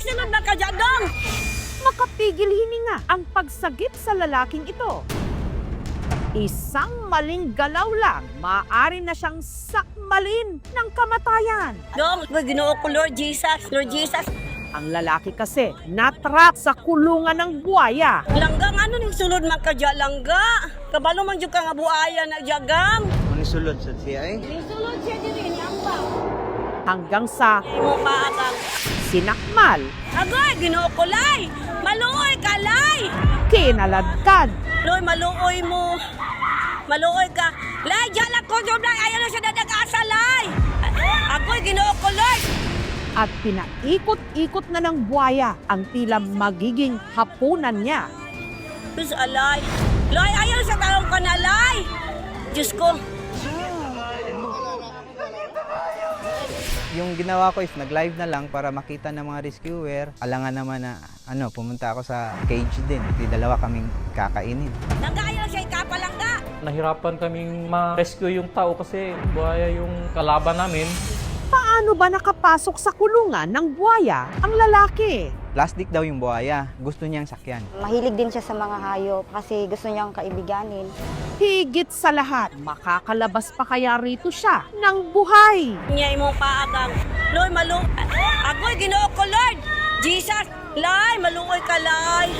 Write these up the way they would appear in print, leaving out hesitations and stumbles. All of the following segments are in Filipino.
sunod na ka dyan, dong! Makapigil hininga ang pagsagip sa lalaking ito. Isang maling galaw lang, maaari na siyang sakmalin ng kamatayan. Dong, Ginoo ko, Lord Jesus, Lord Jesus. Ang lalaki kasi natrap sa kulungan ng buhaya. Langgang ano ning sunod man ka dyan, langga? Kabalo man dyan ka nga buaya na jagam. Manisulod sa siya eh. Sulod siya din, yamba. Hanggang sa Imo pa akang, sinakmal, agoy, Ginoo ko, lay! Maluoy ka, lay! kinaladkad, Loy, maluoy mo. Maluoy ka. Lay, dyan lang ko, Lord, lay! Ayaw na siya nadag-asa, lay! Agoy, Ginoo ko, Lord! at pinaikot-ikot na ng buhaya ang tila magiging hapunan niya. Diyos, alay. Lay, ayaw sa talong ka na, lay! Diyos ko. Yung ginawa ko is nag-live na lang para makita ng mga rescuer. Alangan naman na pumunta ako sa cage din. Di dalawa kaming kakainin. Langga, ayaw siya ikapalangga. Nahirapan kaming ma-rescue yung tao kasi buhaya yung kalaban namin. Paano ba nakapasok sa kulungan ng buhaya ang lalaki? Plastic daw yung buhaya. Gusto niyang sakyan. Mahilig din siya sa mga hayop kasi gusto niyang kaibiganin. Higit sa lahat, makakalabas pa kaya rito siya ng buhay? Niya imong paagang. Lord, agoy, Ginoo ko, Lord! Jesus! Lay, maluoy ka, lay!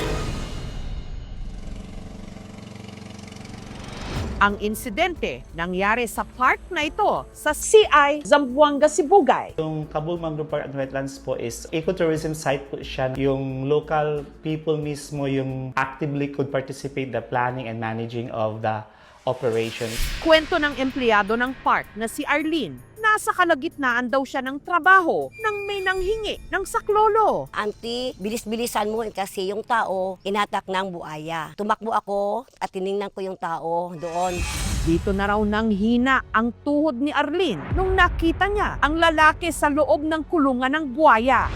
Ang insidente nangyari sa park na ito sa CI Zamboanga, Sibugay. Yung Cabul Mangrove Park and Wetlands po is ecotourism site po siya. Yung local people mismo yung actively could participate the planning and managing of the operation. Kwento ng empleyado ng park na si Arlene, nasa kalagitnaan daw siya ng trabaho nang may nanghingi ng saklolo. Auntie, bilis-bilisan mo kasi yung tao inatak ng buaya. Tumakbo ako at tiningnan ko yung tao doon. Dito na raw nang hina ang tuhod ni Arlene nung nakita niya ang lalaki sa loob ng kulungan ng buhaya.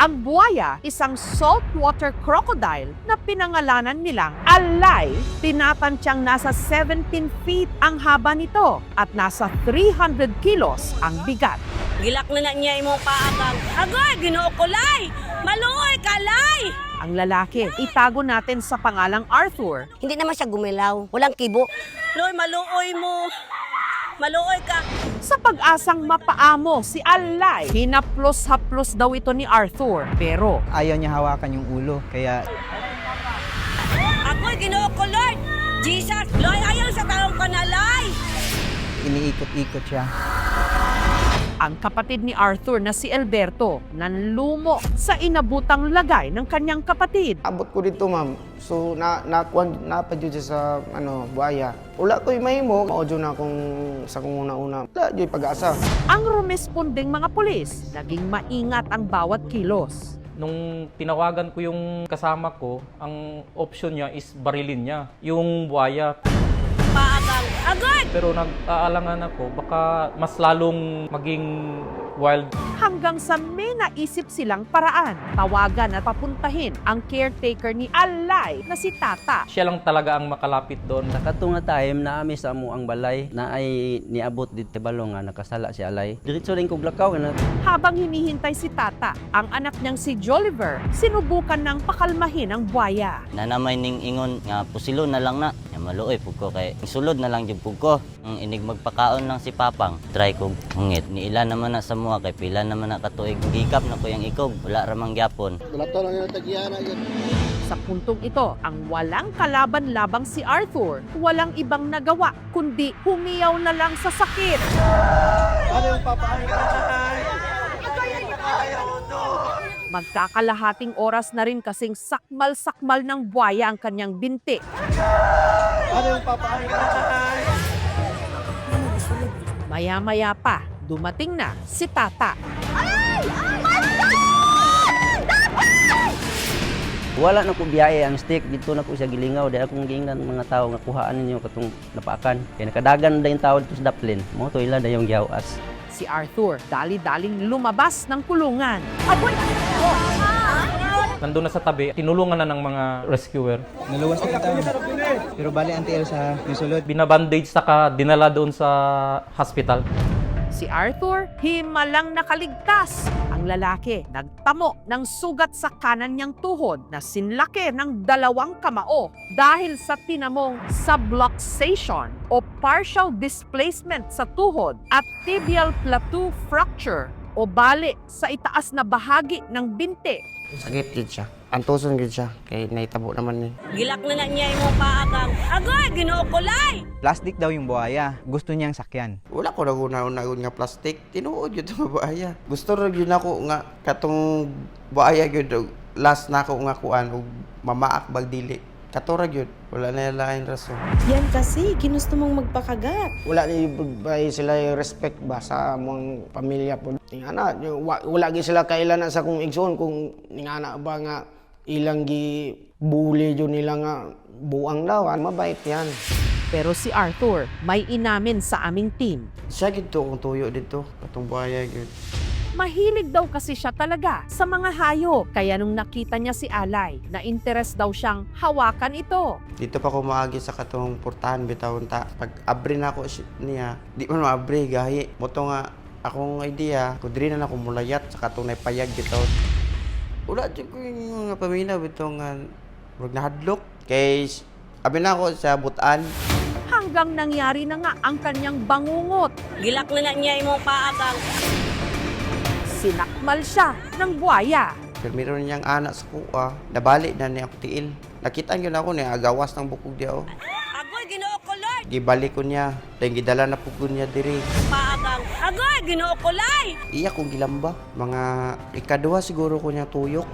Ang buhaya, isang saltwater crocodile na pinangalanan nilang Alay, tinatantiyang nasa 17 feet ang haba nito at nasa 300 kilos ang bigat. Gilak na niya imong paagang. Agoy, Ginoo ko, lay! Maluoy ka, lay! Ang lalaki, itago natin sa pangalang Arthur. Hindi naman siya gumilaw. Walang kibo. Lord, maluoy mo. Maluoy ka. Sa pag-asang mapaamo si Alay, hinaplos-haplos daw ito ni Arthur. Pero Ayaw niya hawakan yung ulo. Kaya Agoy, Ginoo ko, Lord! Jesus! Lord, ayaw sa talong ka na, lay! iniikot-ikot siya. ang kapatid ni Arthur na si Alberto nanlumo sa inabutang lagay ng kanyang kapatid. Abot ko dito, ma'am. So, napadyo siya sa buhaya. Wala ko'y mahimo. Maudyo na akong sa kung una-una. Wala, di pag-asa. Ang rumespondeng mga pulis, naging maingat ang bawat kilos. Nung tinawagan ko yung kasama ko, ang option niya is barilin niya, yung buhaya. Paagang. Agad! Pero nag-aalangan ako, baka mas lalong maging wild. Hanggang sa may naisip silang paraan, tawagan at papuntahin ang caretaker ni Alay na si Tata. Siya lang talaga ang makalapit doon. Sa katunga time na ami sa mo ang balay na ay niabot dito balong nga nakasala si Alay. Diretso rin kog lakaw na. Habang hinihintay si Tata, ang anak niyang si Joliver, sinubukan ng pakalmahin ang buhaya. Nanamay ning ingon nga pusilo na lang na. Ya maluoy pug ko kay sulod na lang jud pug ko. Ang inig magpakaon lang si Papang. Try kog hungit ni ila naman na sa mua kay pila naman na katuig gikap na ko yang ikog. Wala ra mang gyapon. Sa puntong ito, ang walang kalaban-labang si Arthur, walang ibang nagawa kundi humiyaw na lang sa sakit. Magkakalahating oras na rin kasing sakmal-sakmal ng buhaya ang kanyang binti. Maya-maya pa, dumating na si Tata. Wala na ko biyahe ang stick dito na ko sa gilingaw dahil akong giingnan mga tao nga kuhaan ninyo katong napaakan. Kaya nakadagan na yung tao dito sa daplin. Mo to ila na yung giyawas. Si Arthur, dali-daling lumabas ng kulungan. Nandun na sa tabi, tinulungan na ng mga rescuer. Naluwas na tayo. Pero bali ang TL sa misulod. Binabandage saka dinala doon sa hospital. Si Arthur, himalang nakaligtas. Ang lalaki, nagtamo ng sugat sa kanan niyang tuhod na sinlaki ng 2 kamao dahil sa tinamong subluxation o partial displacement sa tuhod at tibial plateau fracture o bali sa itaas na bahagi ng binti. Sakit gid siya. Antuson gid siya kay naitabo naman ni. Gilak na niya imong paagang. Agoy, Ginoo ko lay. Plastic daw yung buhaya. Gusto niyang sakyan. Wala ko naguna-una nga plastic. Tinuod yun nga buhaya. Gusto rin yun ako nga katong buhaya yun. Last na ako nga kuan og mamaak bag dili. Katurag yun. Wala na lain rason. Yan kasi, ginusto mong magpakagat. Wala na sila yung respect ba sa among pamilya po. Tingana, wala gi sila kailan sa kong igsoon kung ningana ba nga ilang gi bully yun nila nga buang daw. Mabait yan. Pero si Arthur, may inamin sa aming team. Siya gito kung tuyo dito. Katong buhaya yun. Mahilig daw kasi siya talaga sa mga hayop. Kaya nung nakita niya si Alay, na-interest daw siyang hawakan ito. Dito pa ko maagi sa katong portahan bitawon ta. Pag abri na ako niya, di man maabri gahi. Moto nga akong idea, kudri na ako mulayat sa katong naipayag bitaw. Wala jud ko yung mga paminaw bitong nga wag nahadlok. Kay abi na ako sa butan. Hanggang nangyari na nga ang kanyang bangungot. Gilak na niya imong paagang. Sinakmal siya ng buhaya. Pero meron niyang anak sa kuha, nabalik na niya ako tiil. Nakita niyo na ako niya, agawas ng bukog diya oh. Agoy, Ginoo ko Lord. Gibalik ko niya, dahil gidala na pugod niya diri. Paagang. Agoy, Ginoo ko lay. Iya kong gilamba. Mga ikaduha siguro ko niya tuyok.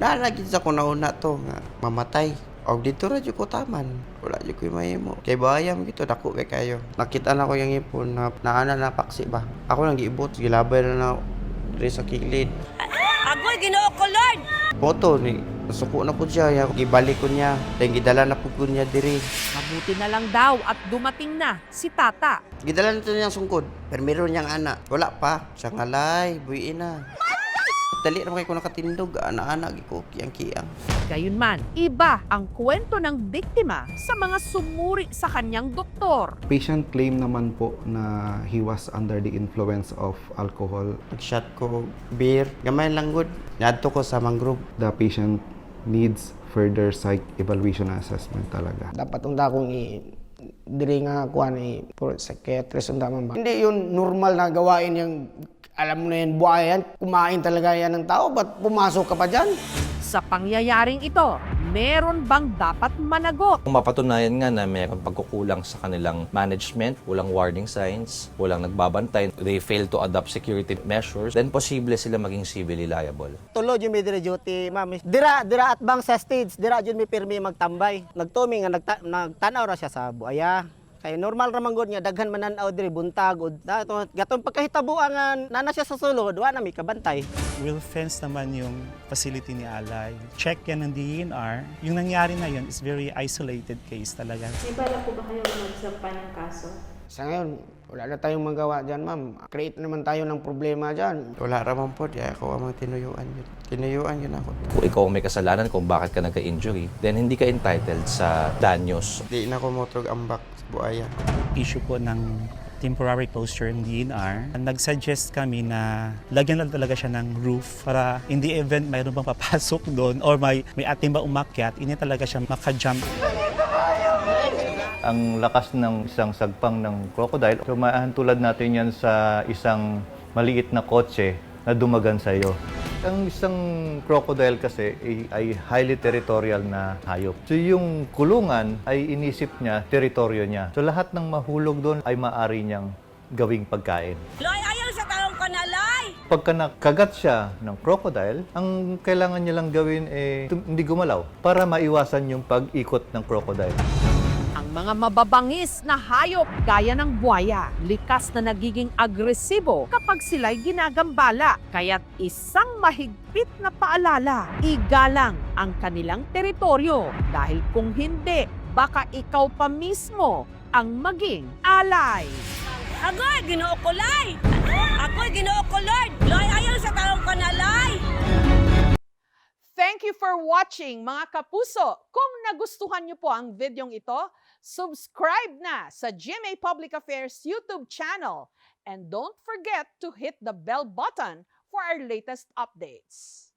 Nalagin sa ko nauna to, nga mamatay. O dito ra ko taman. Wala jud ko mahimo. Kay bayam gito dako kay kayo. Nakita na ko yung ipon na naana na paksi ba. Ako lang giibot, gilabay na diri sa kilid. Agoy, Ginoo ko Lord. Boto ni nasuko na po siya, gibalik ko niya, dahil gidala na po ko niya diri. Mabuti na lang daw at dumating na si Tata. Gidala na ito niyang sungkod, pero meron niyang anak. Wala pa, siya ngalay, buhiin na. Dali naman kayo ko nakatindog, anak-anak, ko kiyang-kiyang. Gayunman, iba ang kwento ng biktima sa mga sumuri sa kanyang doktor. Patient claim naman po na he was under the influence of alcohol. Nag-shot ko beer, gamay lang good. Nadto ko sa mangrove. The patient needs further psych evaluation and assessment talaga. Dapat unda akong diri nga kuan for psychiatrist unda man ba. Hindi yun normal na gawain yung alam mo na yan, buhayan, kumain talaga yan ng tao, ba't pumasok ka pa dyan? Sa pangyayaring ito, meron bang dapat managot? Kung mapatunayan nga na mayroong pagkukulang sa kanilang management, walang warning signs, walang nagbabantay, they fail to adopt security measures, then posible sila maging civilly liable. Tulo jud mi dire duty, ma'am. Dira at bang sa stage, dira jud mi pirmi magtambay. Nagtumi nga nagtanaw ra siya sa buaya. Kay normal ra man gud nga daghan mananaw diri buntag ud gatong pagkahitabuan nga nana siya sa sulod wa na mi kabantay. Will fence naman yung facility ni Alay. Check yan ng DENR. Yung nangyari na yun is very isolated case talaga. May bala po ba kayo magsampa ng kaso? Sa ngayon, wala na tayong magawa dyan, ma'am. Create naman tayo ng problema dyan. Wala raman po, di ako ang tinuyuan yun. Tinuyuan yun ako. Kung ikaw may kasalanan kung bakit ka nagka-injury, then hindi ka entitled sa danyos. Di na ako motrog ambak sa buaya. Issue po ng temporary closure ng DENR. Nag-suggest kami na lagyan lang talaga siya ng roof para in the event mayroon bang papasok doon or may ating ba umakyat, hindi talaga siya maka-jump. Ang lakas ng isang sagpang ng crocodile, tulad natin yan sa isang maliit na kotse na dumagan sa iyo. Ang isang crocodile kasi ay highly territorial na hayop. So yung kulungan ay inisip niya, teritoryo niya. So lahat ng mahulog doon ay maaari niyang gawing pagkain. Loy, ayaw sa talong ka na, Loy! Pagka nakagat siya ng crocodile, ang kailangan niya lang gawin hindi gumalaw para maiwasan yung pag-ikot ng crocodile. Ang mga mababangis na hayop gaya ng buhaya, likas na nagiging agresibo kapag sila'y ginagambala. Kaya't isang mahigpit na paalala, igalang ang kanilang teritoryo. Dahil kung hindi, baka ikaw pa mismo ang maging alay. Agoy, Ginoo ko lay! Agoy, Ginoo ko Lord! Loy, ayaw sa talong ka na, Loy! Thank you for for watching, mga kapuso. Kung nagustuhan niyo po ang videong ito, subscribe na sa GMA Public Affairs YouTube channel. And don't forget to hit the bell button for our latest updates.